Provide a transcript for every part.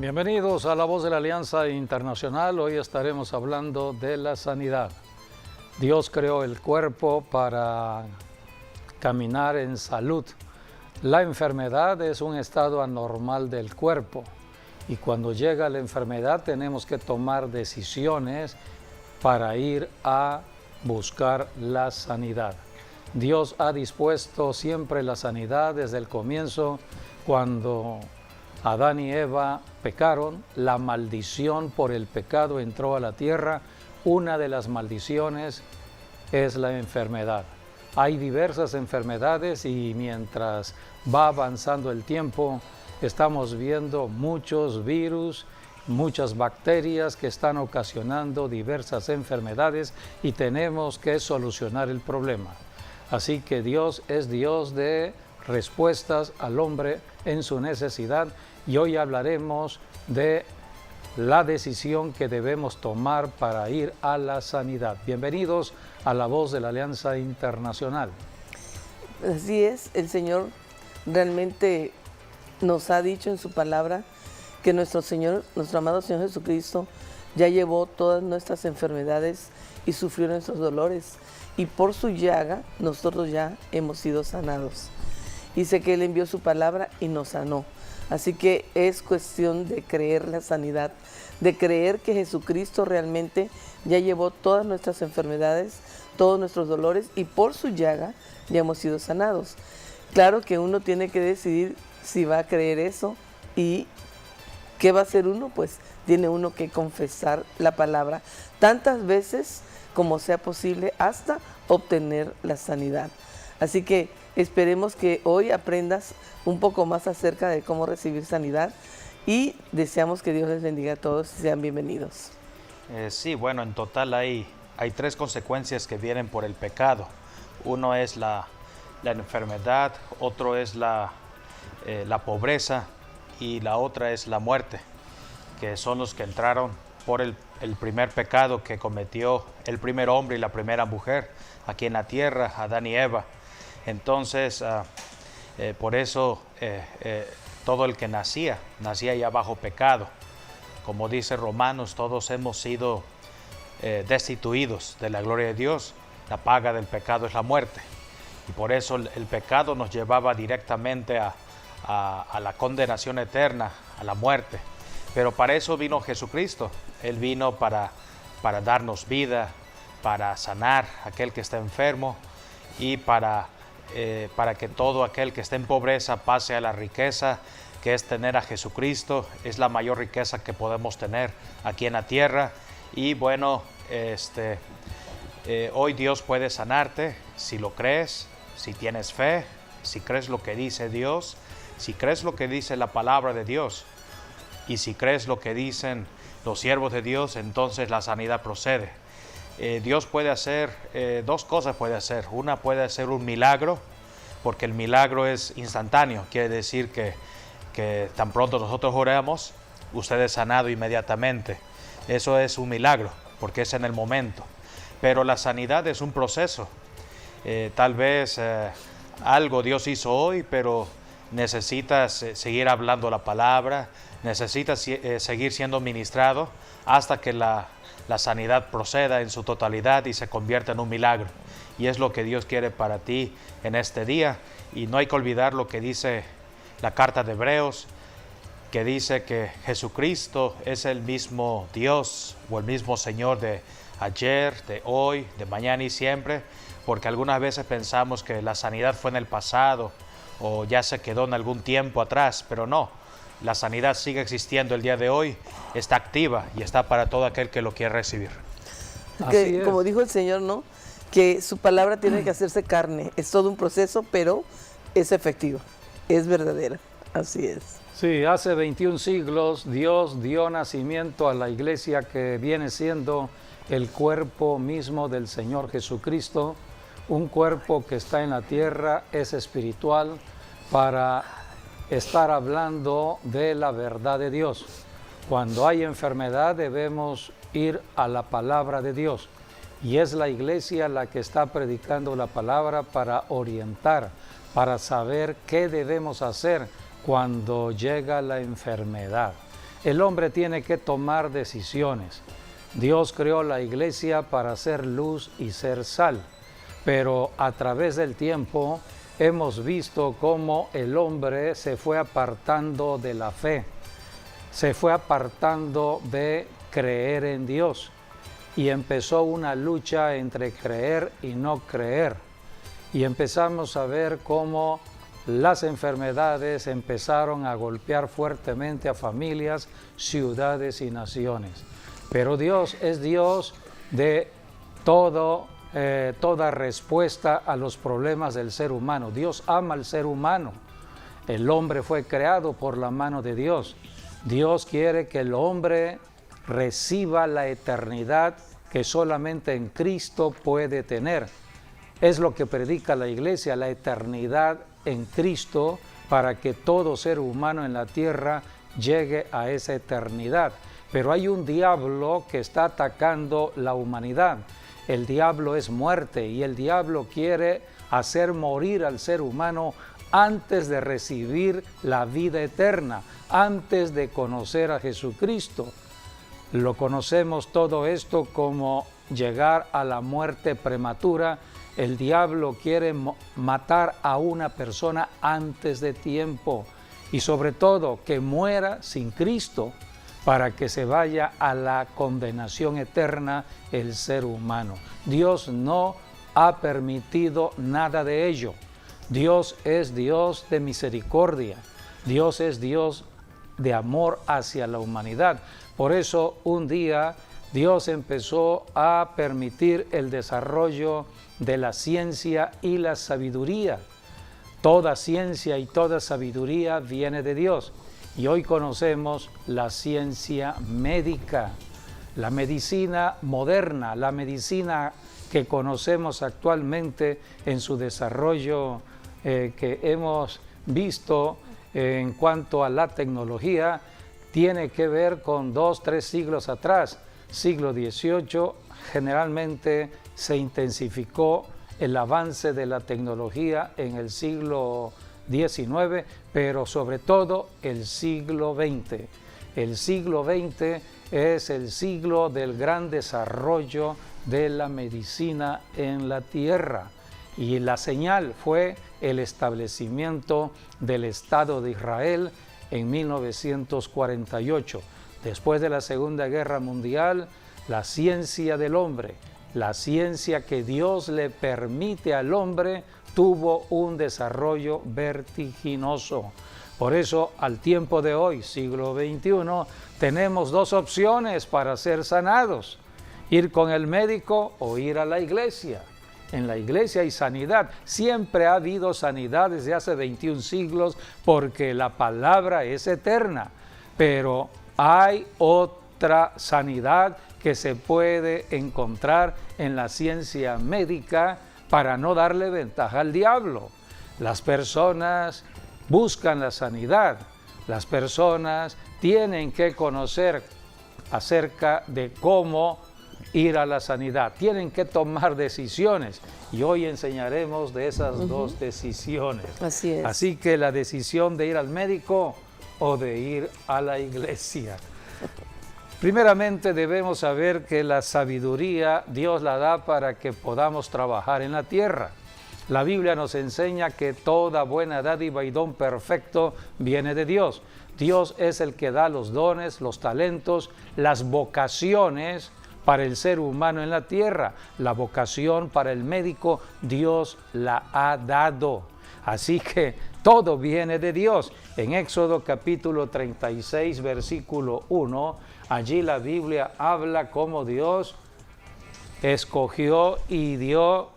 Bienvenidos a La Voz de la Alianza Internacional. Hoy estaremos hablando de la sanidad. Dios creó el cuerpo para caminar en salud. La enfermedad es un estado anormal del cuerpo y cuando llega la enfermedad tenemos que tomar decisiones para ir a buscar la sanidad. Dios ha dispuesto siempre la sanidad desde el comienzo. Cuando Adán y Eva pecaron, la maldición por el pecado entró a la tierra. Una de las maldiciones es la enfermedad. Hay diversas enfermedades y mientras va avanzando el tiempo, estamos viendo muchos virus, muchas bacterias que están ocasionando diversas enfermedades y tenemos que solucionar el problema. Así que Dios es Dios de respuestas al hombre en su necesidad y hoy hablaremos de la decisión que debemos tomar para ir a la sanidad. Bienvenidos a La Voz de la Alianza Internacional. Así es, el Señor realmente nos ha dicho en su palabra que nuestro Señor, nuestro amado Señor Jesucristo, ya llevó todas nuestras enfermedades y sufrió nuestros dolores. Y por su llaga nosotros ya hemos sido sanados. Dice que Él envió su palabra y nos sanó. Así que es cuestión de creer la sanidad, de creer que Jesucristo realmente ya llevó todas nuestras enfermedades, todos nuestros dolores y por su llaga ya hemos sido sanados. Claro que uno tiene que decidir si va a creer eso y ¿qué va a hacer uno? Pues tiene uno que confesar la palabra tantas veces como sea posible hasta obtener la sanidad. Así que esperemos que hoy aprendas un poco más acerca de cómo recibir sanidad y deseamos que Dios les bendiga a todos y sean bienvenidos. Sí, bueno, en total hay tres consecuencias que vienen por el pecado. Uno es la enfermedad, otro es la pobreza y la otra es la muerte, que son los que entraron por el primer pecado que cometió el primer hombre y la primera mujer aquí en la tierra, Adán y Eva. Entonces, por eso todo el que nacía ya bajo pecado. Como dice Romanos, todos hemos sido destituidos de la gloria de Dios. La paga del pecado es la muerte. Y por eso el pecado nos llevaba directamente a la condenación eterna, a la muerte. Pero para eso vino Jesucristo. Él vino para darnos vida, para sanar a aquel que está enfermo y para que todo aquel que esté en pobreza pase a la riqueza, que es tener a Jesucristo. Es la mayor riqueza que podemos tener aquí en la tierra. Y bueno, hoy Dios puede sanarte si lo crees, si tienes fe, si crees lo que dice Dios, si crees lo que dice la palabra de Dios. Y si crees lo que dicen los siervos de Dios, entonces la sanidad procede. Dios puede hacer dos cosas. Una, puede hacer un milagro, porque el milagro es instantáneo. Quiere decir que tan pronto nosotros oramos, usted es sanado inmediatamente. Eso es un milagro, porque es en el momento. Pero la sanidad es un proceso. Tal vez algo Dios hizo hoy, pero necesitas seguir hablando la palabra, necesitas seguir siendo ministrado hasta que la sanidad proceda en su totalidad y se convierta en un milagro. Y es lo que Dios quiere para ti en este día. Y no hay que olvidar lo que dice la carta de Hebreos, que dice que Jesucristo es el mismo Dios o el mismo Señor de ayer, de hoy, de mañana y siempre, porque algunas veces pensamos que la sanidad fue en el pasado o ya se quedó en algún tiempo atrás, pero no. La sanidad sigue existiendo el día de hoy, está activa y está para todo aquel que lo quiere recibir. Como dijo el Señor, ¿no? Que su palabra tiene que hacerse carne. Es todo un proceso, pero es efectiva, es verdadera. Así es. Sí, hace 21 siglos Dios dio nacimiento a la iglesia que viene siendo el cuerpo mismo del Señor Jesucristo. Un cuerpo que está en la tierra, es espiritual, para estar hablando de la verdad de Dios. Cuando hay enfermedad debemos ir a la palabra de Dios y es la iglesia la que está predicando la palabra para orientar, para saber qué debemos hacer cuando llega la enfermedad. el hombre tiene que tomar decisiones. Dios creó la iglesia para ser luz y ser sal, pero a través del tiempo hemos visto cómo el hombre se fue apartando de la fe, se fue apartando de creer en Dios y empezó una lucha entre creer y no creer. Y empezamos a ver cómo las enfermedades empezaron a golpear fuertemente a familias, ciudades y naciones. Pero Dios es Dios de toda respuesta a los problemas del ser humano. Dios ama al ser humano. El hombre fue creado por la mano de Dios. Dios quiere que el hombre reciba la eternidad que solamente en Cristo puede tener. Es lo que predica la iglesia, la eternidad en Cristo, para que todo ser humano en la tierra llegue a esa eternidad. Pero hay un diablo que está atacando la humanidad. El diablo es muerte y el diablo quiere hacer morir al ser humano antes de recibir la vida eterna, antes de conocer a Jesucristo. Lo conocemos todo esto como llegar a la muerte prematura. El diablo quiere matar a una persona antes de tiempo y sobre todo que muera sin Cristo para que se vaya a la condenación eterna el ser humano. Dios no ha permitido nada de ello. Dios es Dios de misericordia. Dios es Dios de amor hacia la humanidad. Por eso un día Dios empezó a permitir el desarrollo de la ciencia y la sabiduría. Toda ciencia y toda sabiduría viene de Dios. Y hoy conocemos la ciencia médica, la medicina moderna, la medicina que conocemos actualmente en su desarrollo que hemos visto en cuanto a la tecnología, tiene que ver con 2-3 siglos atrás. Siglo XVIII generalmente se intensificó el avance de la tecnología en el siglo XIX, pero sobre todo el siglo XX. El siglo XX es el siglo del gran desarrollo de la medicina en la tierra y la señal fue el establecimiento del Estado de Israel en 1948. Después de la Segunda Guerra Mundial, la ciencia del hombre, la ciencia que Dios le permite al hombre, tuvo un desarrollo vertiginoso. Por eso, al tiempo de hoy, siglo XXI, tenemos 2 opciones para ser sanados: ir con el médico o ir a la iglesia. En la iglesia hay sanidad. Siempre ha habido sanidad desde hace 21 siglos porque la palabra es eterna. Pero hay otra sanidad que se puede encontrar en la ciencia médica para no darle ventaja al diablo. Las personas buscan la sanidad. Las personas tienen que conocer acerca de cómo ir a la sanidad. Tienen que tomar decisiones y hoy enseñaremos de esas 2 decisiones. Así es. Así que la decisión de ir al médico o de ir a la iglesia. Primeramente debemos saber que la sabiduría Dios la da para que podamos trabajar en la tierra. La Biblia nos enseña que toda buena dádiva y don perfecto viene de Dios. Dios es el que da los dones, los talentos, las vocaciones para el ser humano en la tierra. La vocación para el médico, Dios la ha dado. Así que todo viene de Dios. En Éxodo capítulo 36, versículo 1, allí la Biblia habla cómo Dios escogió y dio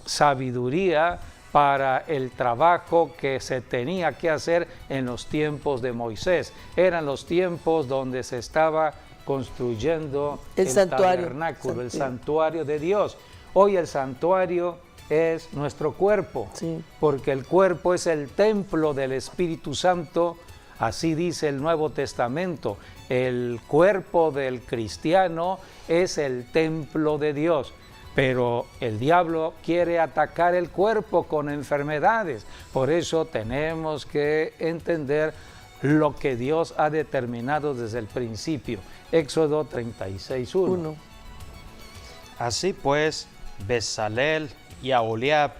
sabiduría para el trabajo que se tenía que hacer en los tiempos de Moisés. Eran los tiempos donde se estaba construyendo el tabernáculo, el santuario de Dios. Hoy el santuario es nuestro cuerpo, porque el cuerpo es el templo del Espíritu Santo. Así dice el Nuevo Testamento. El cuerpo del cristiano es el templo de Dios. Pero el diablo quiere atacar el cuerpo con enfermedades. Por eso tenemos que entender lo que Dios ha determinado desde el principio. Éxodo 36:1. 1. Así pues, Bezalel y Aholiab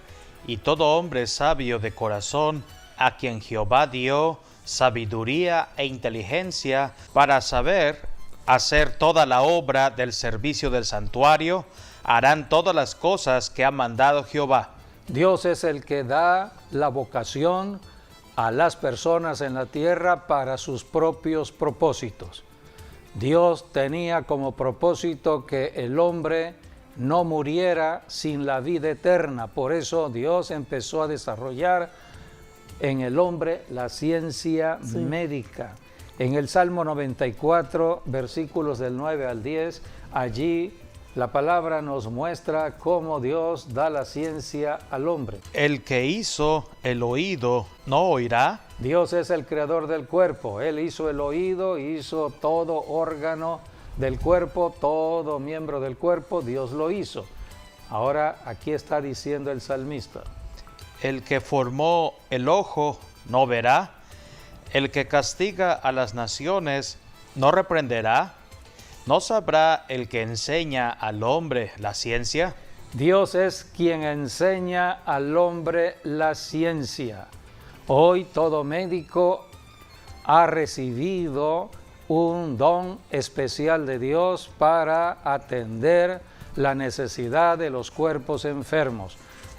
y todo hombre sabio de corazón, a quien Jehová dio sabiduría e inteligencia para saber hacer toda la obra del servicio del santuario, harán todas las cosas que ha mandado Jehová. Dios es el que da la vocación a las personas en la tierra para sus propios propósitos. Dios tenía como propósito que el hombre no muriera sin la vida eterna. Por eso Dios empezó a desarrollar en el hombre la ciencia médica. En el Salmo 94, versículos del 9 al 10, allí la palabra nos muestra cómo Dios da la ciencia al hombre. El que hizo el oído, ¿no oirá? Dios es el creador del cuerpo. Él hizo el oído, hizo todo órgano del cuerpo, todo miembro del cuerpo, Dios lo hizo. Ahora aquí está diciendo el salmista. El que formó el ojo, ¿no verá? El que castiga a las naciones, ¿no reprenderá? ¿No sabrá el que enseña al hombre la ciencia? Dios es quien enseña al hombre la ciencia. Hoy todo médico ha recibido un don especial de Dios para atender la necesidad de los cuerpos enfermos.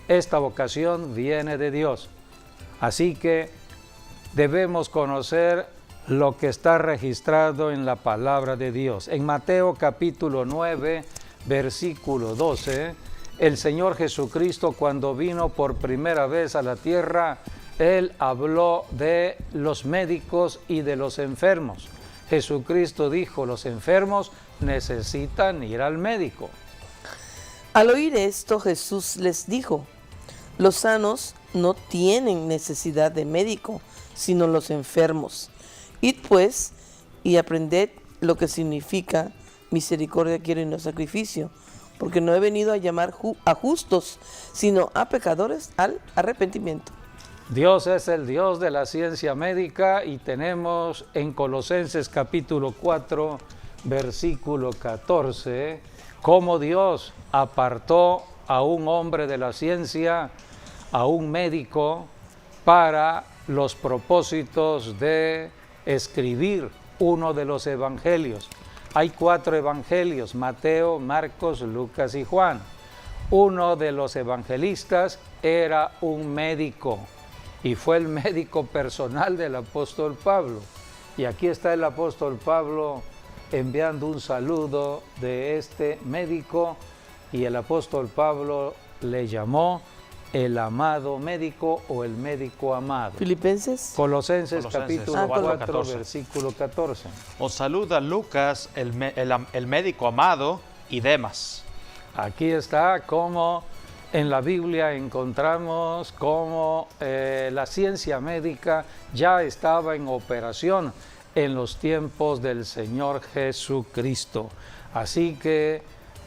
Esta vocación viene de Dios. Así que debemos conocer lo que está registrado en la palabra de Dios. En Mateo capítulo 9, versículo 12, el Señor Jesucristo, cuando vino por primera vez a la tierra, Él habló de los médicos y de los enfermos. Jesucristo dijo, los enfermos necesitan ir al médico. Al oír esto, Jesús les dijo, los sanos no tienen necesidad de médico, sino los enfermos. Id pues y aprended lo que significa misericordia quiero y no sacrificio, porque no he venido a llamar a justos, sino a pecadores al arrepentimiento. Dios es el Dios de la ciencia médica y tenemos en Colosenses capítulo 4, versículo 14, cómo Dios apartó a un hombre de la ciencia, a un médico, para los propósitos de escribir uno de los evangelios. Hay 4 evangelios, Mateo, Marcos, Lucas y Juan. Uno de los evangelistas era un médico y fue el médico personal del apóstol Pablo. Y aquí está el apóstol Pablo enviando un saludo de este médico y el apóstol Pablo le llamó el amado médico o el médico amado. Filipenses. Colosenses capítulo 4, 14. versículo 14. Os saluda Lucas, el médico amado, y Demas. Aquí está como en la Biblia encontramos cómo la ciencia médica ya estaba en operación en los tiempos del Señor Jesucristo. Así que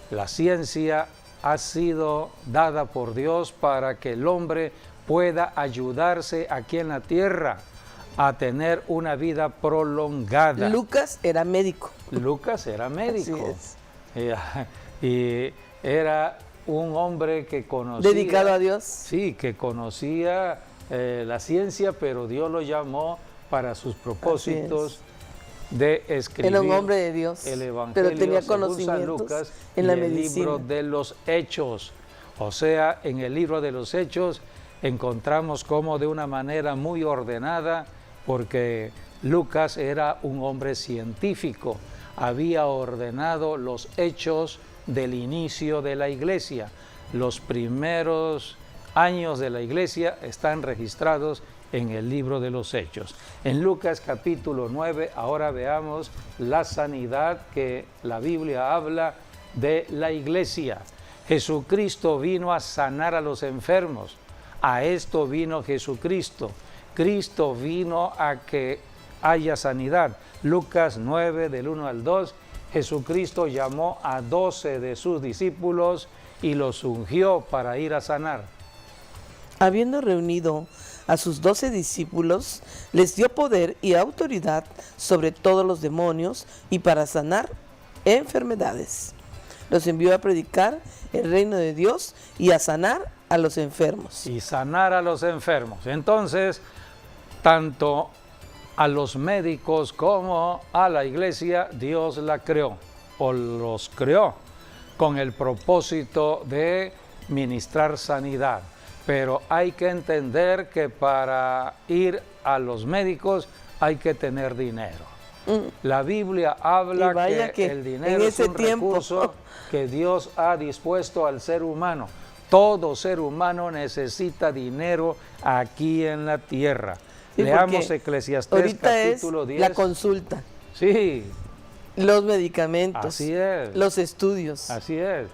la ciencia ha sido dada por Dios para que el hombre pueda ayudarse aquí en la tierra a tener una vida prolongada. Lucas era médico. Lucas era médico. Así es. Y era un hombre que conocía... Dedicado a Dios. Sí, que conocía la ciencia, pero Dios lo llamó para sus propósitos de escribir. Era un hombre de Dios, el Evangelio, pero tenía según conocimientos San Lucas, en la y el medicina. libro de los Hechos. O sea, en el libro de los Hechos encontramos como de una manera muy ordenada, porque Lucas era un hombre científico, había ordenado los hechos del inicio de la iglesia. Los primeros años de la iglesia están registrados en el libro de los Hechos. En Lucas capítulo 9, ahora veamos la sanidad que la Biblia habla de la iglesia. Jesucristo vino a sanar a los enfermos. A esto vino Jesucristo. Cristo vino a que haya sanidad. Lucas 9, del 1 al 2, Jesucristo llamó a 12 de sus discípulos y los ungió para ir a sanar. Habiendo reunido a sus 12 discípulos, les dio poder y autoridad sobre todos los demonios y para sanar enfermedades. Los envió a predicar el reino de Dios y a sanar a los enfermos. Y sanar a los enfermos. Entonces, tanto a los médicos como a la iglesia, Dios la creó o los creó con el propósito de ministrar sanidad. Pero hay que entender que para ir a los médicos hay que tener dinero. La Biblia habla que el dinero es un recurso que Dios ha dispuesto al ser humano. Todo ser humano necesita dinero aquí en la tierra. Sí, leamos Eclesiastés capítulo 10. La consulta. Sí. Los medicamentos. Así es. Los estudios. Así es.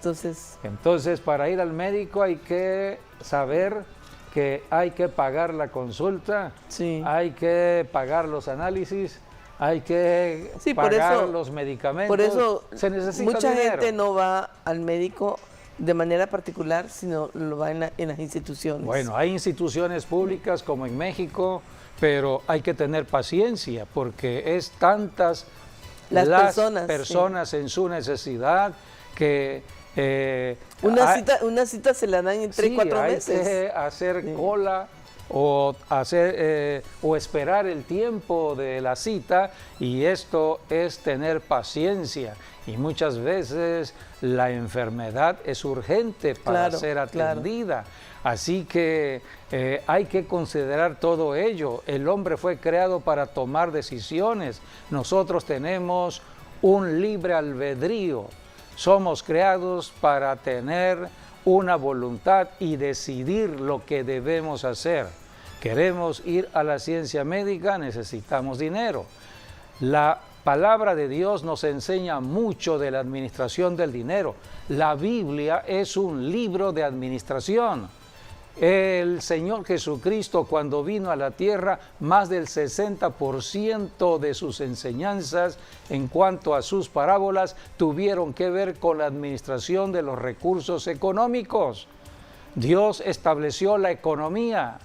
Entonces, para ir al médico hay que saber que hay que pagar la consulta, sí, hay que pagar los análisis, hay que pagar los medicamentos. Por eso se necesita mucha dinero. gente no va al médico de manera particular, sino lo va en las instituciones. Bueno, hay instituciones públicas como en México, pero hay que tener paciencia porque es tantas las personas sí, en su necesidad que una cita se la dan en 3-4 meses. Hay que hacer cola o esperar el tiempo de la cita, y esto es tener paciencia, y muchas veces la enfermedad es urgente para ser atendida. Así que hay que considerar todo ello. El hombre fue creado para tomar decisiones. Nosotros tenemos un libre albedrío. Somos creados para tener una voluntad y decidir lo que debemos hacer. Queremos ir a la ciencia médica, necesitamos dinero. La palabra de Dios nos enseña mucho de la administración del dinero. La Biblia es un libro de administración. El Señor Jesucristo, cuando vino a la tierra, más del 60% de sus enseñanzas en cuanto a sus parábolas tuvieron que ver con la administración de los recursos económicos. Dios estableció la economía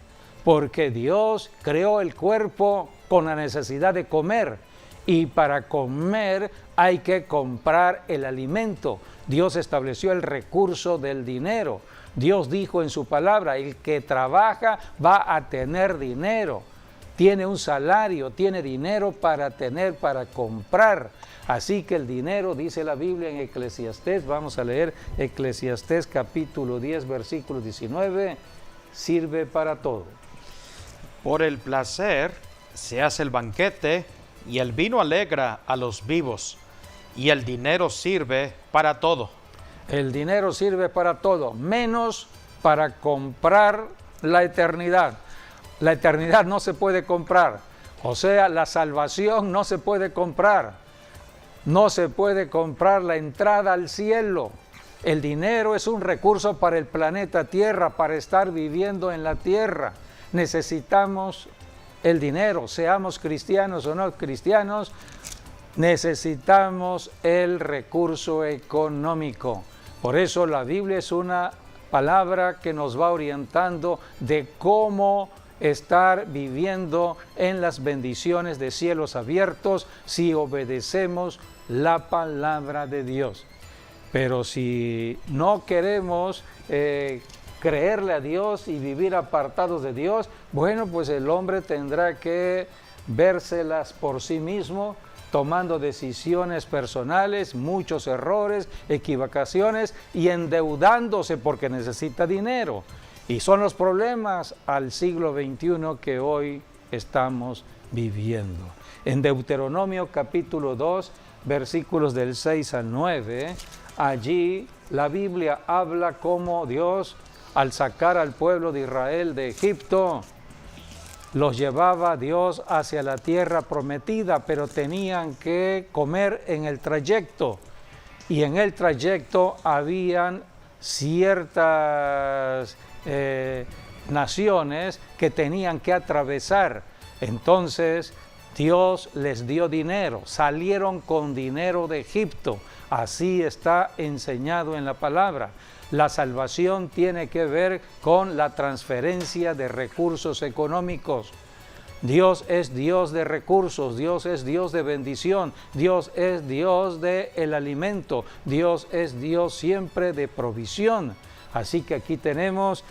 porque Dios creó el cuerpo con la necesidad de comer, y para comer hay que comprar el alimento. Dios estableció el recurso del dinero. Dios dijo en su palabra, el que trabaja va a tener dinero, tiene un salario, tiene dinero para comprar. Así que el dinero, dice la Biblia en Eclesiastés, vamos a leer Eclesiastés capítulo 10, versículo 19, sirve para todo. Por el placer se hace el banquete, y el vino alegra a los vivos, y el dinero sirve para todo. El dinero sirve para todo, menos para comprar la eternidad. La eternidad no se puede comprar. O sea, la salvación no se puede comprar. No se puede comprar la entrada al cielo. El dinero es un recurso para el planeta Tierra, para estar viviendo en la Tierra. Necesitamos el dinero, seamos cristianos o no cristianos, necesitamos el recurso económico. Por eso la Biblia es una palabra que nos va orientando de cómo estar viviendo en las bendiciones de cielos abiertos si obedecemos la palabra de Dios. Pero si no queremos creerle a Dios y vivir apartados de Dios, bueno, pues el hombre tendrá que vérselas por sí mismo, tomando decisiones personales, muchos errores, equivocaciones y endeudándose porque necesita dinero. Y son los problemas al siglo XXI que hoy estamos viviendo. En Deuteronomio capítulo 2, versículos del 6 al 9, allí la Biblia habla cómo Dios, al sacar al pueblo de Israel de Egipto, los llevaba Dios hacia la tierra prometida, pero tenían que comer en el trayecto. Y en el trayecto habían ciertas naciones que tenían que atravesar. Entonces Dios les dio dinero, salieron con dinero de Egipto. Así está enseñado en la palabra. La salvación tiene que ver con la transferencia de recursos económicos. Dios es Dios de recursos, Dios es Dios de bendición, Dios es Dios del alimento, Dios es Dios siempre de provisión. Así que aquí tenemos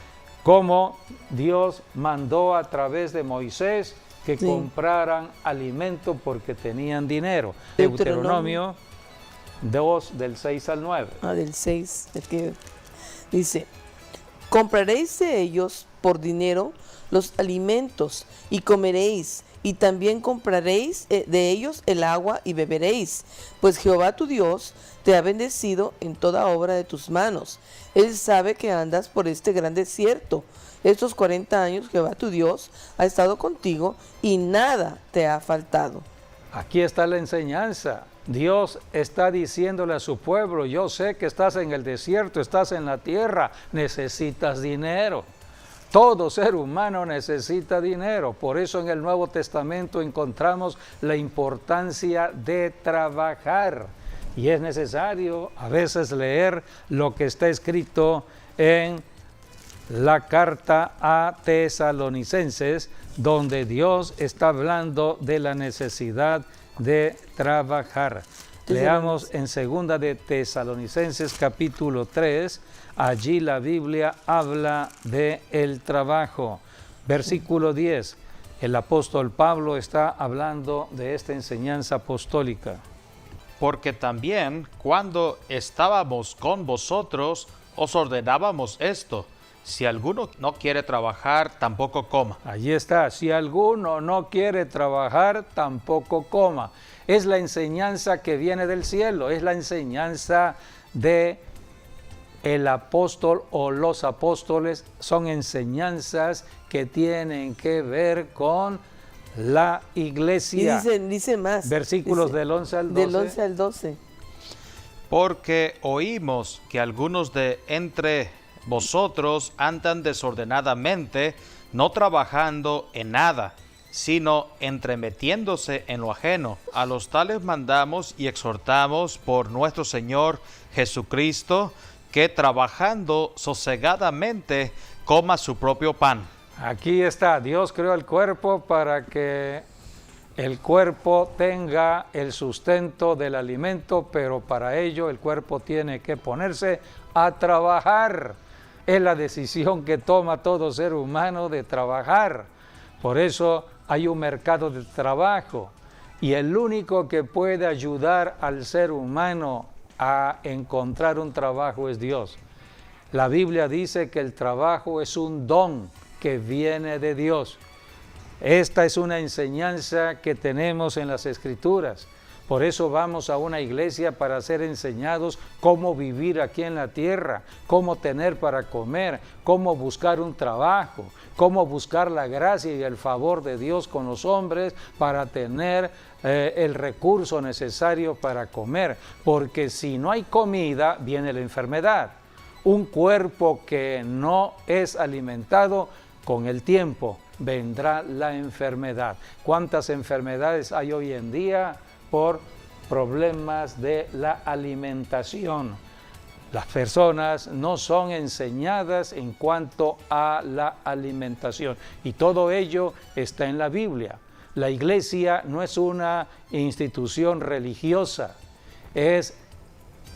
cómo Dios mandó a través de Moisés que compraran alimento porque tenían dinero. Deuteronomio 2, del 6 al 9. Del 6, el que dice: compraréis de ellos por dinero los alimentos y comeréis, y también compraréis de ellos el agua y beberéis, pues Jehová tu Dios te ha bendecido en toda obra de tus manos. Él sabe que andas por este gran desierto. Estos 40 años Jehová tu Dios ha estado contigo y nada te ha faltado. Aquí está la enseñanza. Dios está diciéndole a su pueblo: yo sé que estás en el desierto, estás en la tierra, necesitas dinero. Todo ser humano necesita dinero. Por eso en el Nuevo Testamento encontramos la importancia de trabajar. Y es necesario a veces leer lo que está escrito en la carta a Tesalonicenses, donde Dios está hablando de la necesidad de trabajar. Leamos en 2 de Tesalonicenses capítulo 3, allí la Biblia habla de el trabajo. Versículo 10, el apóstol Pablo está hablando de esta enseñanza apostólica. Porque también cuando estábamos con vosotros os ordenábamos esto: si alguno no quiere trabajar, tampoco coma. Allí está: si alguno no quiere trabajar, tampoco coma. Es la enseñanza que viene del cielo, es la enseñanza de el apóstol o los apóstoles. Son enseñanzas que tienen que ver con la iglesia. Y dice más. Versículos dice, del 11 al 12. Del 11 al 12. Porque oímos que algunos de entre vosotros andan desordenadamente, no trabajando en nada, sino entremetiéndose en lo ajeno. A los tales mandamos y exhortamos por nuestro Señor Jesucristo, que trabajando sosegadamente coma su propio pan. Aquí está: Dios creó el cuerpo para que el cuerpo tenga el sustento del alimento, pero para ello el cuerpo tiene que ponerse a trabajar. Es la decisión que toma todo ser humano de trabajar. Por eso hay un mercado de trabajo, y el único que puede ayudar al ser humano a encontrar un trabajo es Dios. La Biblia dice que el trabajo es un don que viene de Dios. Esta es una enseñanza que tenemos en las Escrituras. Por eso vamos a una iglesia para ser enseñados cómo vivir aquí en la tierra, cómo tener para comer, cómo buscar un trabajo, cómo buscar la gracia y el favor de Dios con los hombres para tener el recurso necesario para comer. Porque si no hay comida, viene la enfermedad. Un cuerpo que no es alimentado, con el tiempo vendrá la enfermedad. ¿Cuántas enfermedades hay hoy en día por problemas de la alimentación? Las personas no son enseñadas en cuanto a la alimentación, y todo ello está en la Biblia. La iglesia no es una institución religiosa, es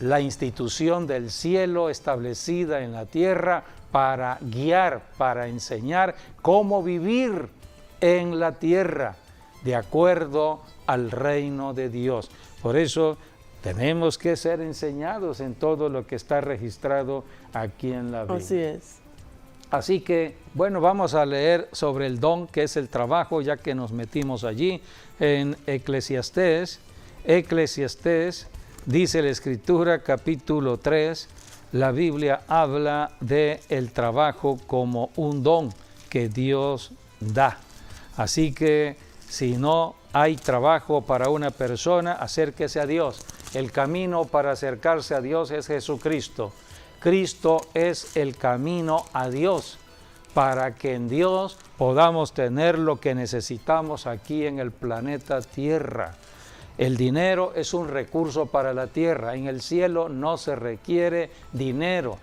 la institución del cielo establecida en la tierra para guiar, para enseñar cómo vivir en la tierra de acuerdo al reino de Dios. Por eso tenemos que ser enseñados en todo lo que está registrado aquí en la Biblia. Así es. Así que, bueno, vamos a leer sobre el don que es el trabajo, ya que nos metimos allí en Eclesiastés. Eclesiastés, dice la Escritura, capítulo 3, la Biblia habla de el trabajo como un don que Dios da. Así que si no hay trabajo para una persona, acérquese a Dios. El camino para acercarse a Dios es Jesucristo. Cristo es el camino a Dios, para que en Dios podamos tener lo que necesitamos aquí en el planeta Tierra. El dinero es un recurso para la tierra. En el cielo no se requiere dinero.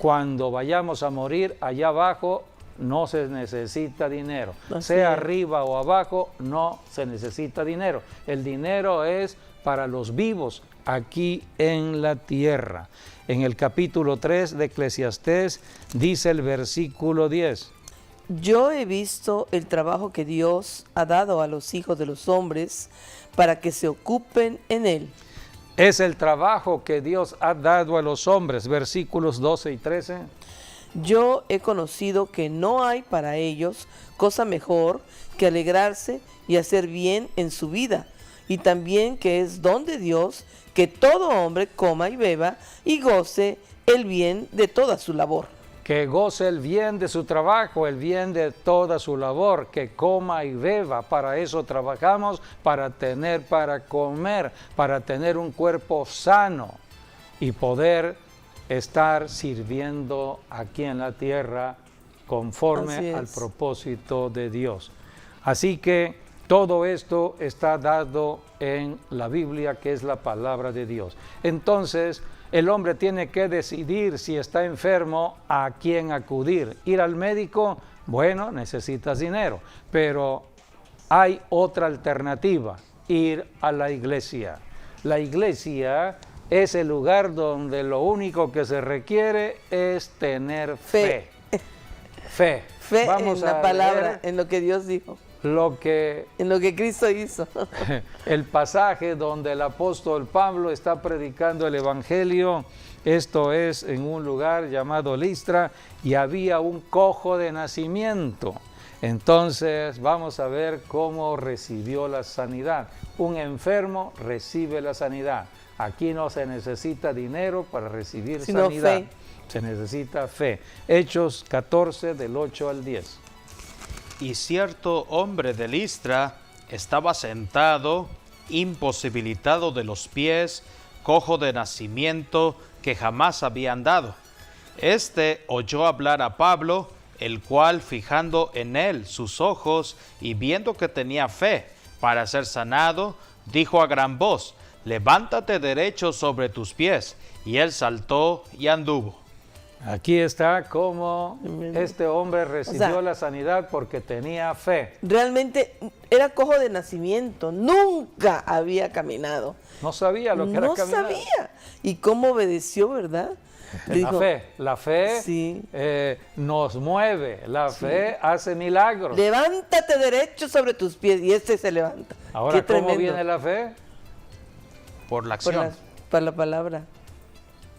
cuando vayamos a morir allá abajo no se necesita dinero. Así Sea es. arriba o abajo, no se necesita dinero. El dinero es para los vivos aquí en la tierra. En el capítulo 3 de Eclesiastés dice el versículo 10. Yo he visto el trabajo que Dios ha dado a los hijos de los hombres para que se ocupen en él. Es el trabajo que Dios ha dado a los hombres, versículos 12 y 13. Yo he conocido que no hay para ellos cosa mejor que alegrarse y hacer bien en su vida, y también que es don de Dios que todo hombre coma y beba y goce el bien de toda su labor. Que goce el bien de su trabajo, el bien de toda su labor, que coma y beba. Para eso trabajamos, para comer, para tener un cuerpo sano y poder estar sirviendo aquí en la tierra Así conforme es. al propósito de Dios. Así que todo esto está dado en la Biblia, que es la palabra de Dios. Entonces, el hombre tiene que decidir si está enfermo, a quién acudir. Ir al médico, bueno, necesitas dinero, pero hay otra alternativa, ir a la iglesia. La iglesia es el lugar donde lo único que se requiere es tener fe. Fe. Fe Vamos en la a palabra, leer en lo que Dios dijo, lo que en lo que Cristo hizo. el pasaje donde el apóstol Pablo está predicando el evangelio. Esto es en un lugar llamado Listra, y había un cojo de nacimiento. Entonces vamos a ver cómo recibió la sanidad. Un enfermo recibe la sanidad. Aquí no se necesita dinero para recibir Sino sanidad. fe. Se necesita fe. Hechos 14 del 8 al 10. Y cierto hombre de Listra estaba sentado, imposibilitado de los pies, cojo de nacimiento, que jamás había andado. Este oyó hablar a Pablo, el cual, fijando en él sus ojos y viendo que tenía fe para ser sanado, dijo a gran voz: levántate derecho sobre tus pies. Y él saltó y anduvo. Aquí está cómo Amén. este hombre recibió O sea, la sanidad porque tenía fe. Realmente era cojo de nacimiento, nunca había caminado. No sabía lo que era No caminar. sabía. ¿Y cómo obedeció, verdad? La fe Sí. Nos mueve, la fe hace milagros. Levántate derecho sobre tus pies, y este se levanta. Ahora, Qué ¿cómo tremendo. viene la fe? Por la Por acción. por la palabra.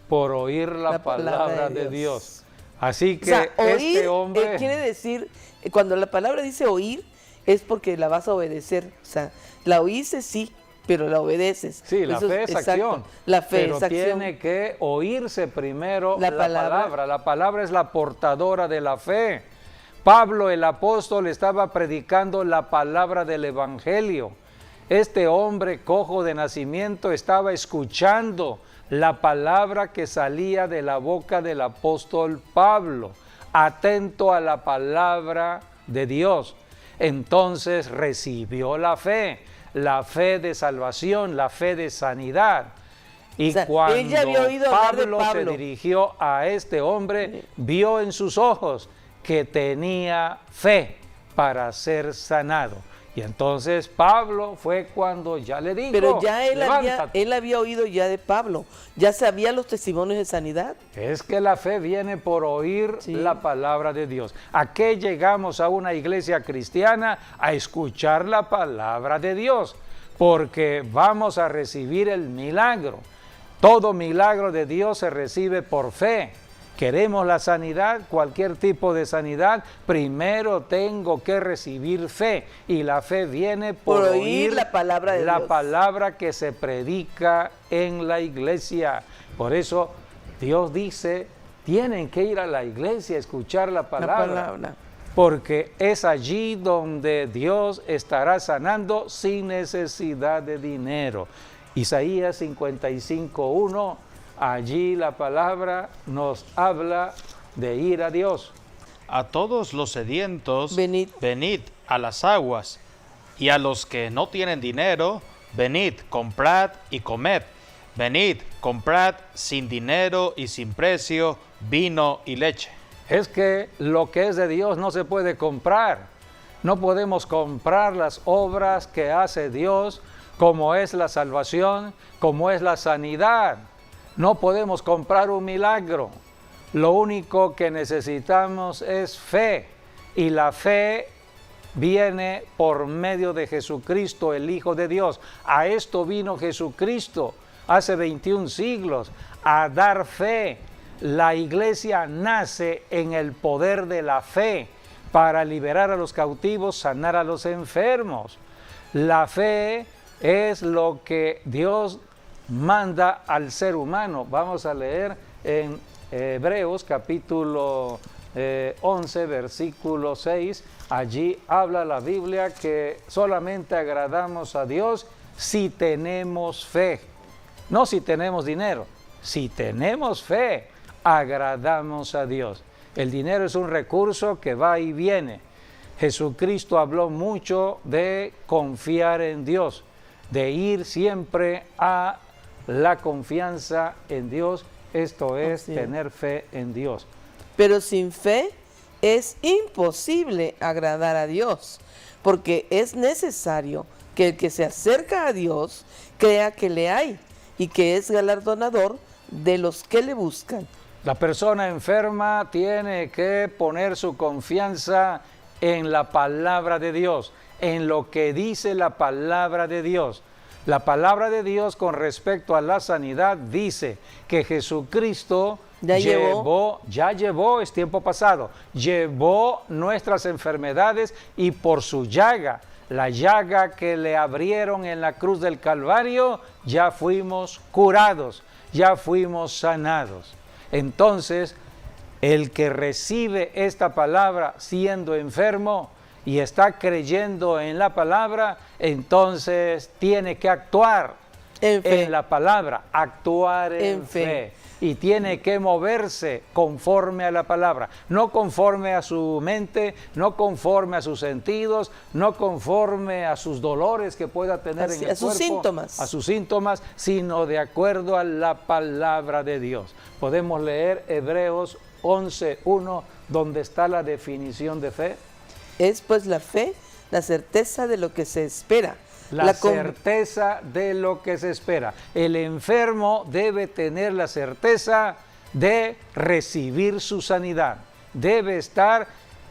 Por oír la La palabra palabra de de Dios. Dios. Así O que sea, oír este hombre... quiere decir, cuando la palabra dice oír, es porque la vas a obedecer. O sea, la oíste sí, pero la obedeces. Sí, la Eso fe es exacto. acción. La fe pero es acción. tiene que oírse primero La la palabra. palabra. La palabra es la portadora de la fe. Pablo, el apóstol, estaba predicando la palabra del evangelio. Este hombre cojo de nacimiento estaba escuchando la palabra que salía de la boca del apóstol Pablo, atento a la palabra de Dios. Entonces recibió la fe de salvación, la fe de sanidad. Y O sea, cuando él ya había oído hablar de Pablo se Pablo. dirigió a este hombre, vio en sus ojos que tenía fe para ser sanado. Y entonces Pablo fue cuando ya le dijo, Pero ya levántate. él había oído ya de Pablo, ya sabía los testimonios de sanidad. Es que la fe viene por oír Sí. la palabra de Dios. ¿A qué llegamos a una iglesia cristiana? A escuchar la palabra de Dios, porque vamos a recibir el milagro. Todo milagro de Dios se recibe por fe. Queremos la sanidad, cualquier tipo de sanidad, primero tengo que recibir fe, y la fe viene por oír la palabra de la Dios. palabra que se predica en la iglesia. Por eso Dios dice, tienen que ir a la iglesia a escuchar la palabra, porque es allí donde Dios estará sanando sin necesidad de dinero. Isaías 55:1, allí la palabra nos habla de ir a Dios. A todos los sedientos, Venid. venid a las aguas, y a los que no tienen dinero, venid, comprad y comed. venid, comprad sin dinero y sin precio vino y leche. Es que lo que es de Dios no se puede comprar. No podemos comprar las obras que hace Dios, como es la salvación, como es la sanidad. No podemos comprar un milagro. Lo único que necesitamos es fe, y la fe viene por medio de Jesucristo, el Hijo de Dios. A esto vino Jesucristo hace 21 siglos, a dar fe. La iglesia nace en el poder de la fe para liberar a los cautivos, sanar a los enfermos. La fe es lo que Dios manda al ser humano. Vamos a leer en Hebreos capítulo 11, versículo 6. Allí habla la Biblia que solamente agradamos a Dios si tenemos fe. No si tenemos dinero, si tenemos fe, agradamos a Dios. El dinero es un recurso que va y viene. Jesucristo habló mucho de confiar en Dios, de ir siempre a la confianza en Dios, esto es tener fe en Dios. Pero sin fe es imposible agradar a Dios, porque es necesario que el que se acerca a Dios crea que le hay y que es galardonador de los que le buscan. La persona enferma tiene que poner su confianza en la palabra de Dios, en lo que dice la palabra de Dios. La palabra de Dios con respecto a la sanidad dice que Jesucristo ya llevó, es tiempo pasado, llevó nuestras enfermedades y por su llaga, la llaga que le abrieron en la cruz del Calvario, ya fuimos curados, ya fuimos sanados. Entonces, el que recibe esta palabra siendo enfermo y está creyendo en la palabra, entonces tiene que actuar en la palabra, actuar en fe. Y tiene que moverse conforme a la palabra, no conforme a su mente, no conforme a sus sentidos, no conforme a sus dolores que pueda tener en el cuerpo, a sus síntomas, sino de acuerdo a la palabra de Dios. Podemos leer Hebreos 11:1, donde está la definición de fe. Es pues la fe, la certeza de lo que se espera. La certeza de lo que se espera. El enfermo debe tener la certeza de recibir su sanidad. Debe estar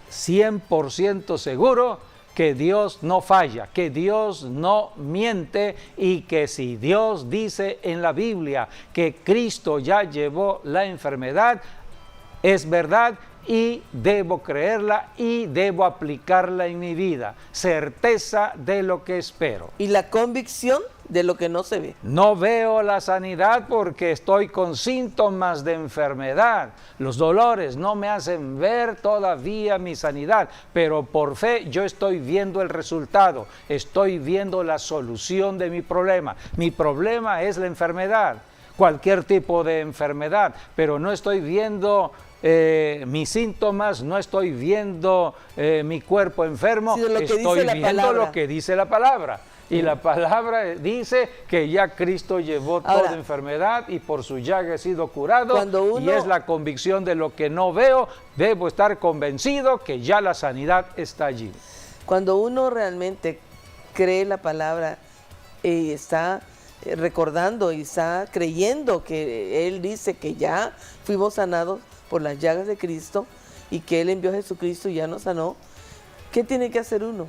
100% seguro que Dios no falla, que Dios no miente y que si Dios dice en la Biblia que Cristo ya llevó la enfermedad, es verdad y debo creerla y debo aplicarla en mi vida. Certeza de lo que espero. Y la convicción de lo que no se ve. No veo la sanidad porque estoy con síntomas de enfermedad. Los dolores no me hacen ver todavía mi sanidad, pero por fe yo estoy viendo el resultado, estoy viendo la solución de mi problema. Mi problema es la enfermedad, cualquier tipo de enfermedad, pero no estoy viendo mis síntomas, no estoy viendo mi cuerpo enfermo, estoy viendo lo que dice la palabra. Y la palabra dice que ya Cristo llevó toda enfermedad y por su llaga he sido curado. Y es la convicción de lo que no veo, debo estar convencido que ya la sanidad está allí. Cuando uno realmente cree la palabra y está recordando y está creyendo que Él dice que ya fuimos sanados por las llagas de Cristo y que Él envió a Jesucristo y ya nos sanó, ¿qué tiene que hacer uno?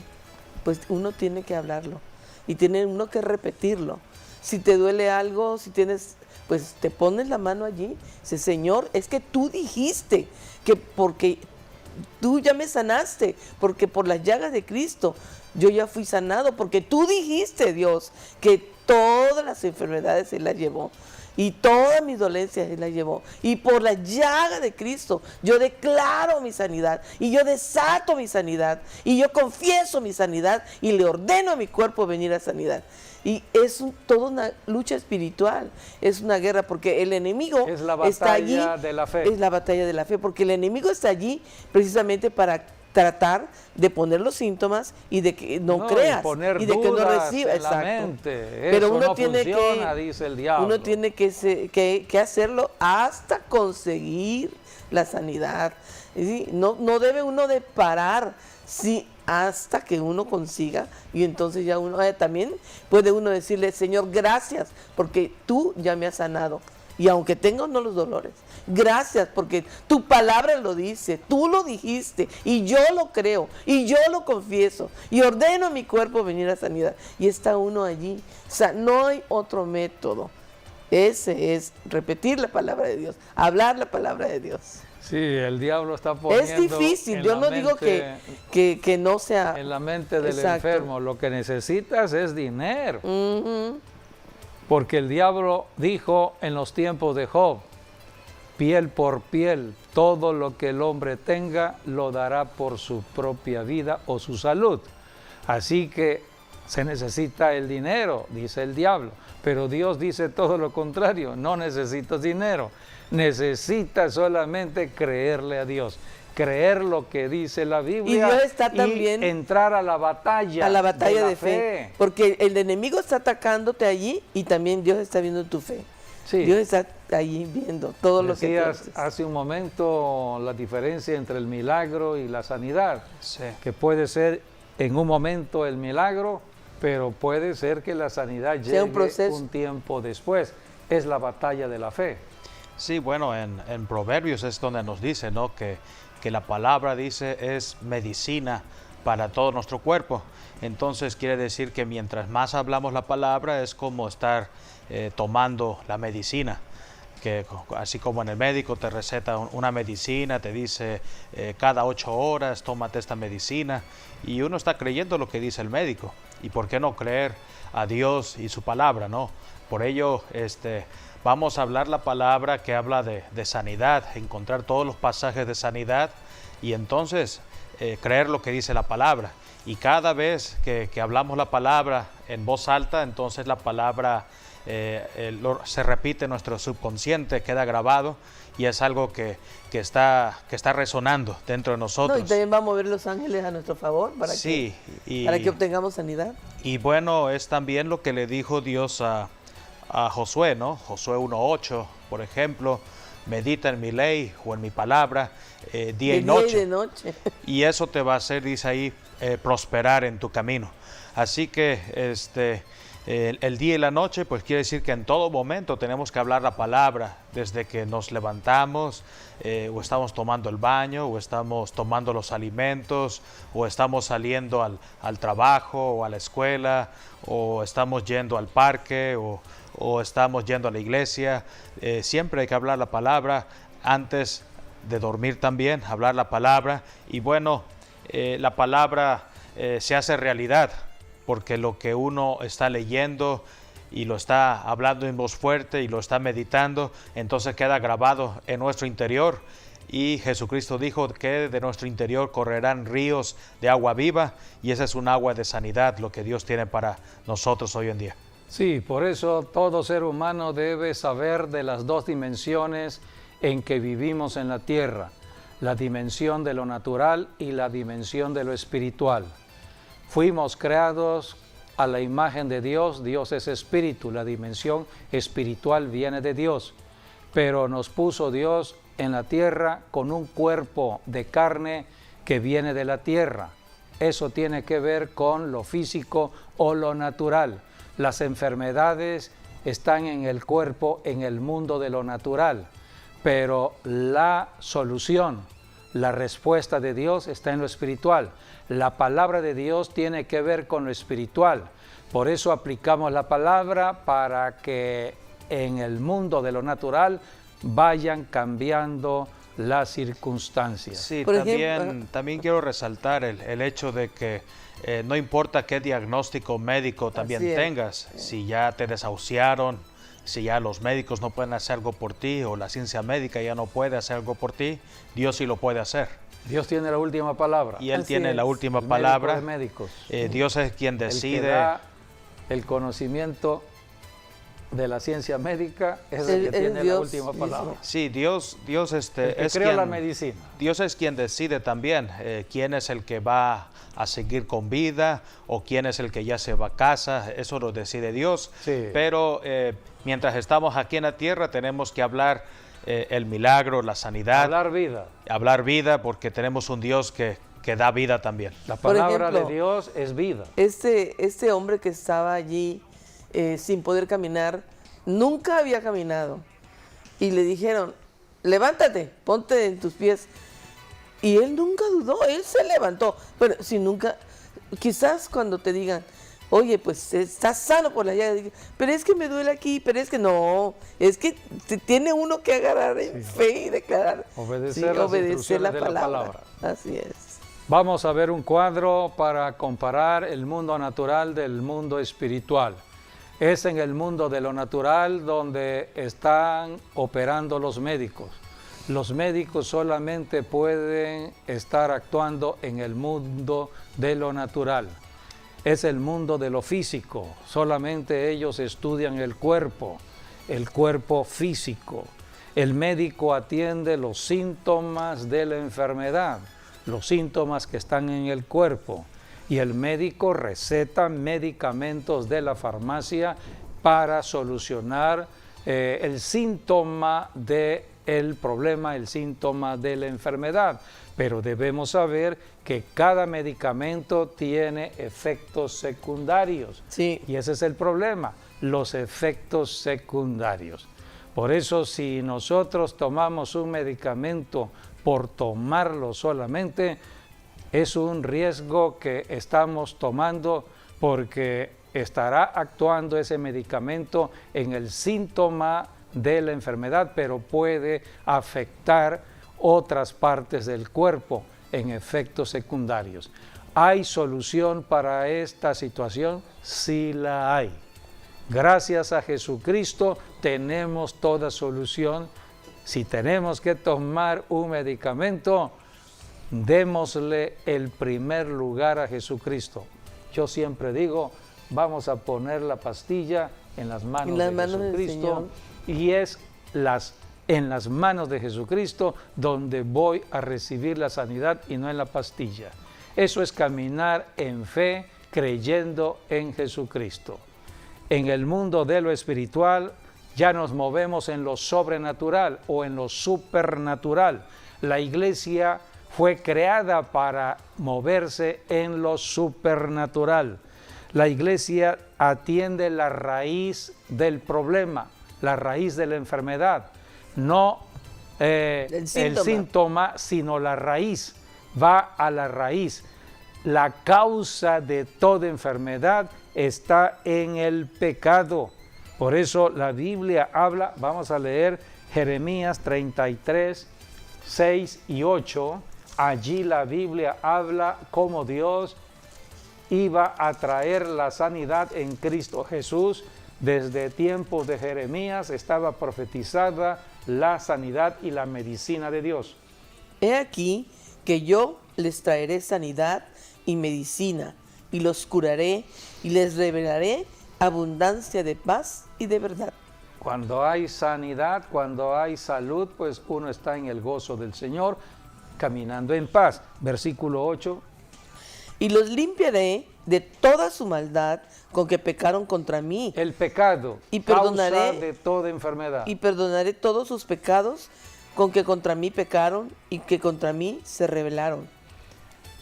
Pues uno tiene que hablarlo y tiene uno que repetirlo. Si te duele algo, si tienes, pues te pones la mano allí, dice, Señor, es que tú dijiste que porque tú ya me sanaste, porque por las llagas de Cristo yo ya fui sanado, porque tú dijiste, Dios, que todas las enfermedades Él las llevó. Y todas mis dolencias Él las llevó. Y por la llaga de Cristo yo declaro mi sanidad. Y yo desato mi sanidad. Y yo confieso mi sanidad. Y le ordeno a mi cuerpo venir a sanidad. Y es toda una lucha espiritual. Es una guerra porque el enemigo es la batalla está allí. De la fe. Es la batalla de la fe. Porque el enemigo está allí precisamente para tratar de poner los síntomas y de que no creas poner y de que no dudas recibas. en la mente. Pero Eso uno no tiene funciona, dice el diablo. uno tiene que hacerlo hasta conseguir la sanidad. ¿Sí? No debe uno de parar, sí, hasta que uno consiga, y entonces ya uno también puede uno decirle: Señor, gracias porque tú ya me has sanado, y aunque tengo no los dolores, gracias porque tu palabra lo dice, tú lo dijiste, y yo lo creo, y yo lo confieso, y ordeno a mi cuerpo venir a sanidad, y está uno allí. O sea, no hay otro método. Ese es repetir la palabra de Dios, hablar la palabra de Dios. Sí, el diablo está poniendo. Es difícil, yo no digo que no sea. En la mente del Exacto. enfermo, lo que necesitas es dinero. Porque el diablo dijo en los tiempos de Job: piel por piel, todo lo que el hombre tenga lo dará por su propia vida o su salud. Así que se necesita el dinero, dice el diablo. Pero Dios dice todo lo contrario: no necesitas dinero, necesitas solamente creerle a Dios, creer lo que dice la Biblia, y Dios está también entrar a la batalla de fe, porque el enemigo está atacándote allí y también Dios está viendo tu fe. Sí. Dios está allí viendo todo lo que tú haces. Hace un momento la diferencia entre el milagro y la sanidad, Sí. que puede ser en un momento el milagro, pero puede ser que la sanidad llegue un tiempo después. Es la batalla de la fe. Sí, bueno, en Proverbios es donde nos dice, ¿no?, que la palabra, dice, es medicina para todo nuestro cuerpo. Entonces quiere decir que mientras más hablamos la palabra es como estar tomando la medicina. Que así como en el médico te receta una medicina, te dice cada 8 horas tómate esta medicina, y uno está creyendo lo que dice el médico. ¿Y por qué no creer a Dios y su palabra, no? Por ello, vamos a hablar la palabra que habla de sanidad, encontrar todos los pasajes de sanidad, y entonces creer lo que dice la palabra. Y cada vez que hablamos la palabra en voz alta, entonces la palabra se repite en nuestro subconsciente, queda grabado, y es algo que está resonando dentro de nosotros. No, y también va a mover los ángeles a nuestro favor para que obtengamos sanidad. Y bueno, es también lo que le dijo Dios a Josué, ¿no? Josué 1:8, por ejemplo: medita en mi ley o en mi palabra día y noche. De noche. Y eso te va a hacer, dice ahí, prosperar en tu camino. Así que el día y la noche, pues quiere decir que en todo momento tenemos que hablar la palabra, desde que nos levantamos, o estamos tomando el baño, o estamos tomando los alimentos, o estamos saliendo al trabajo o a la escuela, o estamos yendo al parque, o estamos yendo a la iglesia. Siempre hay que hablar la palabra. Antes de dormir también, hablar la palabra. Y bueno, la palabra se hace realidad, porque lo que uno está leyendo y lo está hablando en voz fuerte y lo está meditando, entonces queda grabado en nuestro interior. Y Jesucristo dijo que de nuestro interior correrán ríos de agua viva, y esa es un agua de sanidad, lo que Dios tiene para nosotros hoy en día. Sí, por eso todo ser humano debe saber de las dos dimensiones en que vivimos en la tierra: la dimensión de lo natural y la dimensión de lo espiritual. Fuimos creados a la imagen de Dios. Dios es espíritu, la dimensión espiritual viene de Dios, pero nos puso Dios en la tierra con un cuerpo de carne que viene de la tierra. Eso tiene que ver con lo físico o lo natural. Las enfermedades están en el cuerpo, en el mundo de lo natural, pero la solución, la respuesta de Dios está en lo espiritual. La palabra de Dios tiene que ver con lo espiritual. Por eso aplicamos la palabra para que en el mundo de lo natural vayan cambiando las circunstancias. Sí, Por también quiero resaltar el hecho de que no importa qué diagnóstico médico también tengas, si ya te desahuciaron, si ya los médicos no pueden hacer algo por ti, o la ciencia médica ya no puede hacer algo por ti, Dios sí lo puede hacer. Dios tiene la última palabra. Y Él tiene la última palabra. Médicos. Dios es quien decide. El que da el conocimiento de la ciencia médica es el que tiene la última palabra. mismo. Sí, Dios El que es creó quien, la medicina. Dios es quien decide también quién es el que va a seguir con vida o quién es el que ya se va a casa. Eso lo decide Dios. Sí. Pero mientras estamos aquí en la tierra tenemos que hablar el milagro, la sanidad, Hablar vida. porque tenemos un Dios que da vida también. La Por palabra ejemplo, de Dios es vida. Este hombre que estaba allí sin poder caminar, nunca había caminado. Y le dijeron, levántate, ponte en tus pies. Y él nunca dudó, él se levantó. Pero si nunca, quizás cuando te digan, oye, pues estás sano por la llaga, pero es que me duele aquí, pero es que no, es que tiene uno que agarrar en fe y declarar. Obedecer las instrucciones de la palabra. Así es. Vamos a ver un cuadro para comparar el mundo natural del mundo espiritual. Es en el mundo de lo natural donde están operando los médicos. Los médicos solamente pueden estar actuando en el mundo de lo natural. Es el mundo de lo físico. Solamente ellos estudian el cuerpo físico. El médico atiende los síntomas de la enfermedad, los síntomas que están en el cuerpo. Y el médico receta medicamentos de la farmacia para solucionar el síntoma del problema, el síntoma de la enfermedad. Pero debemos saber que cada medicamento tiene efectos secundarios. Sí. Y ese es el problema, los efectos secundarios. Por eso, si nosotros tomamos un medicamento por tomarlo solamente, es un riesgo que estamos tomando porque estará actuando ese medicamento en el síntoma de la enfermedad, pero puede afectar otras partes del cuerpo en efectos secundarios. ¿Hay solución para esta situación? Sí la hay. Gracias a Jesucristo tenemos toda solución. Si tenemos que tomar un medicamento, démosle el primer lugar a Jesucristo. Yo siempre digo, vamos a poner la pastilla en las manos de Jesucristo, y es en las manos de Jesucristo donde voy a recibir la sanidad y no en la pastilla. Eso es caminar en fe, creyendo en Jesucristo. En el mundo de lo espiritual ya nos movemos en lo sobrenatural o en lo supernatural. La iglesia fue creada para moverse en lo supernatural. La iglesia atiende la raíz del problema, la raíz de la enfermedad, no el síntoma, sino la raíz, va a la raíz. La causa de toda enfermedad está en el pecado. Por eso la Biblia habla, vamos a leer Jeremías 33, 6 y 8. Allí la Biblia habla cómo Dios iba a traer la sanidad en Cristo Jesús. Desde tiempos de Jeremías estaba profetizada la sanidad y la medicina de Dios. He aquí que yo les traeré sanidad y medicina, y los curaré, y les revelaré abundancia de paz y de verdad. Cuando hay sanidad, cuando hay salud, pues uno está en el gozo del Señor, caminando en paz. Versículo 8. Y los limpiaré de toda su maldad con que pecaron contra mí. El pecado, y perdonaré, causa de toda enfermedad. Y perdonaré todos sus pecados con que contra mí pecaron y que contra mí se rebelaron.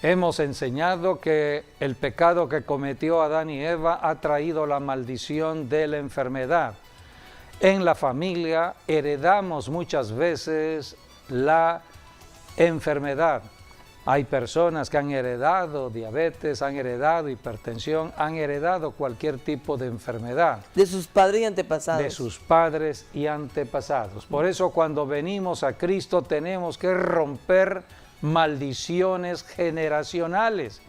Hemos enseñado que el pecado que cometió Adán y Eva ha traído la maldición de la enfermedad. En la familia heredamos muchas veces la enfermedad. Hay personas que han heredado diabetes, han heredado hipertensión, han heredado cualquier tipo de enfermedad. De sus padres y antepasados. De sus padres y antepasados. Por eso cuando venimos a Cristo tenemos que romper maldiciones generacionales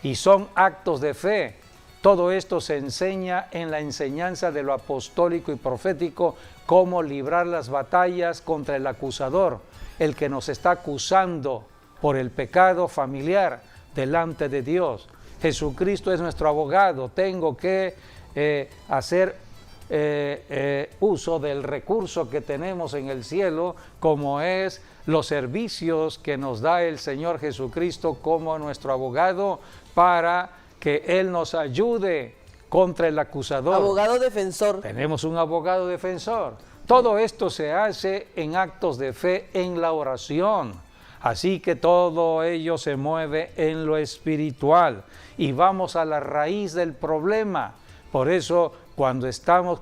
y son actos de fe. Todo esto se enseña en la enseñanza de lo apostólico y profético, cómo librar las batallas contra el acusador, el que nos está acusando por el pecado familiar delante de Dios. Jesucristo es nuestro abogado. Tengo que hacer uso del recurso que tenemos en el cielo, como es los servicios que nos da el Señor Jesucristo como nuestro abogado, para que Él nos ayude contra el acusador. Abogado defensor. Tenemos un abogado defensor. Todo esto se hace en actos de fe, en la oración. Así que todo ello se mueve en lo espiritual y vamos a la raíz del problema. Por eso, cuando estamos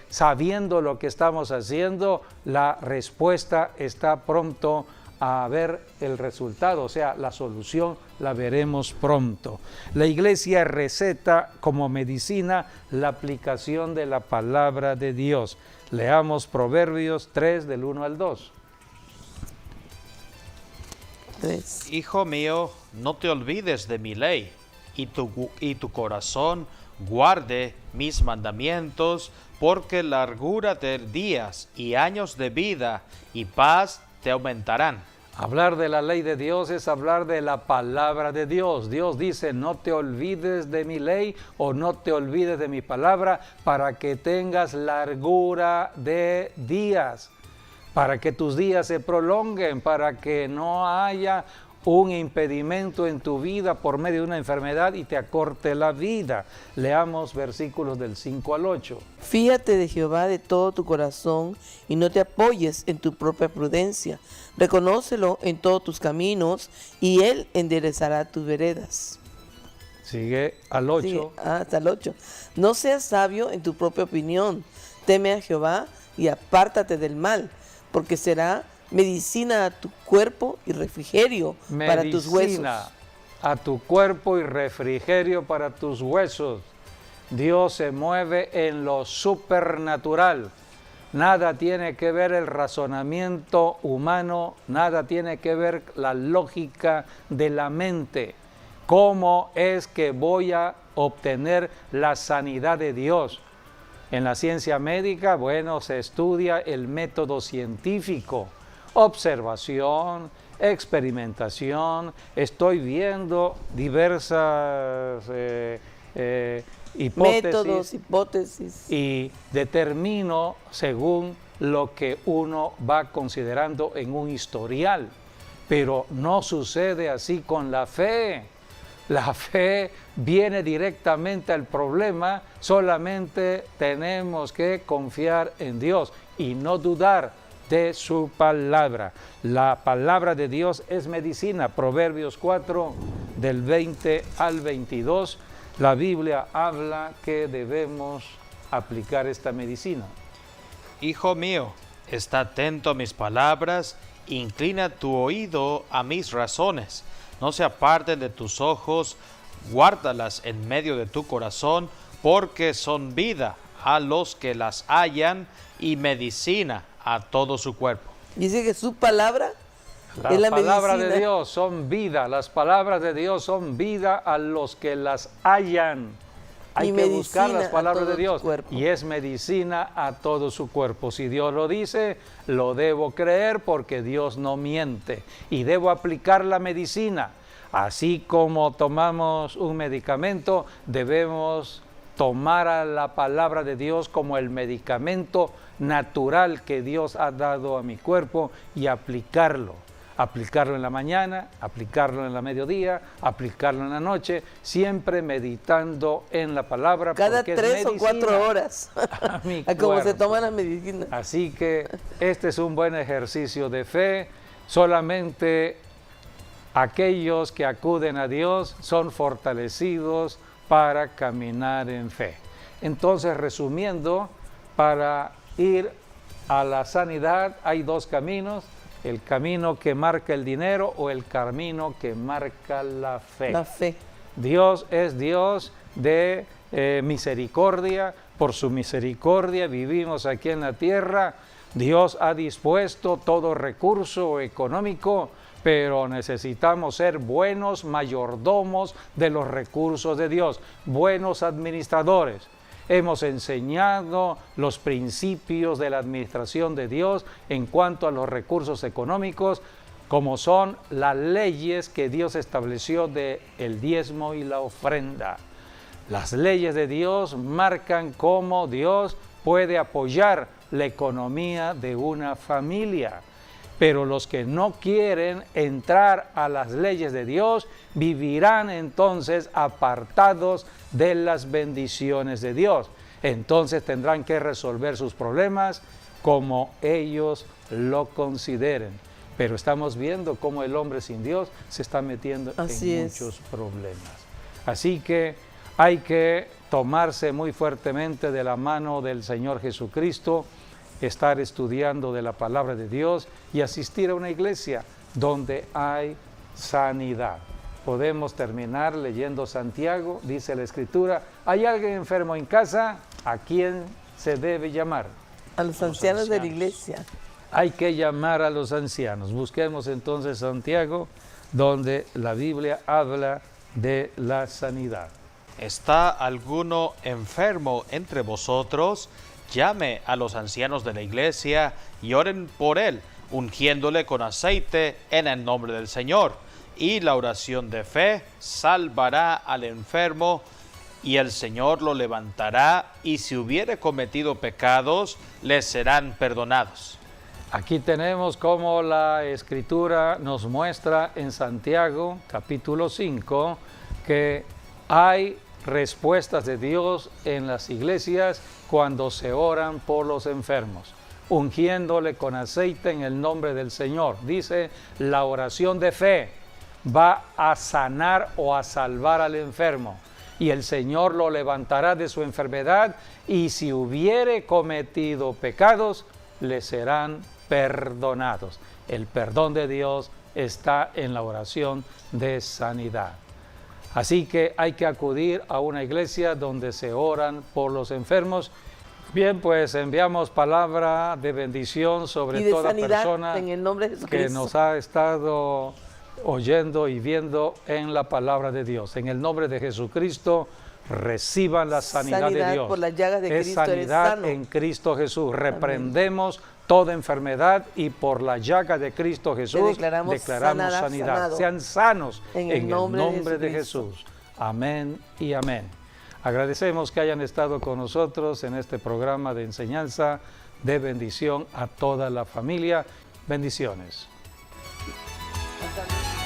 sabiendo lo que estamos haciendo, la respuesta está pronto a ver el resultado, o sea, la solución la veremos pronto. La iglesia receta como medicina la aplicación de la palabra de Dios. Leamos Proverbios 3 del 1 al 2. 3. Hijo mío, no te olvides de mi ley, y tu corazón guarde mis mandamientos, porque largura de días y años de vida y paz te aumentarán. Hablar de la ley de Dios es hablar de la palabra de Dios. Dios dice, no te olvides de mi ley o no te olvides de mi palabra, para que tengas largura de días, para que tus días se prolonguen, para que no haya un impedimento en tu vida por medio de una enfermedad y te acorte la vida. Leamos versículos del 5 al 8. Fíate de Jehová de todo tu corazón y no te apoyes en tu propia prudencia. Reconócelo en todos tus caminos y Él enderezará tus veredas. Sigue al 8. Sí, hasta el 8. No seas sabio en tu propia opinión. Teme a Jehová y apártate del mal, porque será medicina a tu cuerpo y refrigerio para tus huesos. Medicina a tu cuerpo y refrigerio para tus huesos. Dios se mueve en lo supernatural. Nada tiene que ver el razonamiento humano, nada tiene que ver la lógica de la mente. ¿Cómo es que voy a obtener la sanidad de Dios? En la ciencia médica, bueno, se estudia el método científico. Observación, experimentación, estoy viendo diversas hipótesis y determino según lo que uno va considerando en un historial, pero no sucede así con la fe. La fe viene directamente al problema, solamente tenemos que confiar en Dios y no dudar de su palabra. La palabra de Dios es medicina. Proverbios 4, del 20 al 22, la Biblia habla que debemos aplicar esta medicina. Hijo mío, está atento a mis palabras, inclina tu oído a mis razones. No se aparten de tus ojos, guárdalas en medio de tu corazón, porque son vida a los que las hallan y medicina a todo su cuerpo. Dice que su palabra es la palabra medicina. de Dios son vida, las palabras de Dios son vida a los que las hallan. Hay Y que buscar medicina las palabras a todo de Dios su cuerpo. y es medicina a todo su cuerpo. Si Dios lo dice, lo debo creer porque Dios no miente y debo aplicar la medicina. Así como tomamos un medicamento, debemos tomar a la palabra de Dios como el medicamento natural que Dios ha dado a mi cuerpo y aplicarlo. Aplicarlo en la mañana, aplicarlo en la mediodía, aplicarlo en la noche, siempre meditando en la palabra. Cada porque 3 es o medicina 4 horas. a mi A como se cuerpo. toma la medicina. Así que este es un buen ejercicio de fe. Solamente aquellos que acuden a Dios son fortalecidos para caminar en fe. Entonces, resumiendo, para ir a la sanidad hay dos caminos: el camino que marca el dinero o el camino que marca la fe. La fe. Dios es Dios de misericordia. Por su misericordia vivimos aquí en la tierra. Dios ha dispuesto todo recurso económico, pero necesitamos ser buenos mayordomos de los recursos de Dios, buenos administradores. Hemos enseñado los principios de la administración de Dios en cuanto a los recursos económicos, como son las leyes que Dios estableció de el diezmo y la ofrenda. Las leyes de Dios marcan cómo Dios puede apoyar la economía de una familia. Pero los que no quieren entrar a las leyes de Dios vivirán entonces apartados de las bendiciones de Dios. Entonces tendrán que resolver sus problemas como ellos lo consideren. Pero estamos viendo cómo el hombre sin Dios se está metiendo en muchos problemas. Así que hay que tomarse muy fuertemente de la mano del Señor Jesucristo, estar estudiando de la palabra de Dios y asistir a una iglesia donde hay sanidad. Podemos terminar leyendo Santiago, dice la Escritura, ¿hay alguien enfermo en casa? ¿A quién se debe llamar? A los ancianos de la iglesia. Hay que llamar a los ancianos. Busquemos entonces Santiago, donde la Biblia habla de la sanidad. ¿Está alguno enfermo entre vosotros? Llame a los ancianos de la iglesia y oren por él, ungiéndole con aceite en el nombre del Señor. Y la oración de fe salvará al enfermo, y el Señor lo levantará, y si hubiere cometido pecados, le serán perdonados. Aquí tenemos cómo la Escritura nos muestra en Santiago, capítulo 5, que hay respuestas de Dios en las iglesias cuando se oran por los enfermos, ungiéndole con aceite en el nombre del Señor. Dice, la oración de fe va a sanar o a salvar al enfermo, y el Señor lo levantará de su enfermedad, y si hubiere cometido pecados, le serán perdonados. El perdón de Dios está en la oración de sanidad. Así que hay que acudir a una iglesia donde se oran por los enfermos. Bien, pues enviamos palabra de bendición sobre toda persona en el nombre de Jesucristo, que nos ha estado oyendo y viendo en la palabra de Dios. En el nombre de Jesucristo, reciban la sanidad de Dios. Por las llagas de es Cristo sanidad eres sano. en Cristo Jesús. Reprendemos toda enfermedad y por la llaga de Cristo Jesús declaramos sanidad. Sean sanos en el nombre de Jesús. Amén y amén. Agradecemos que hayan estado con nosotros en este programa de enseñanza de bendición a toda la familia. Bendiciones. Hasta luego.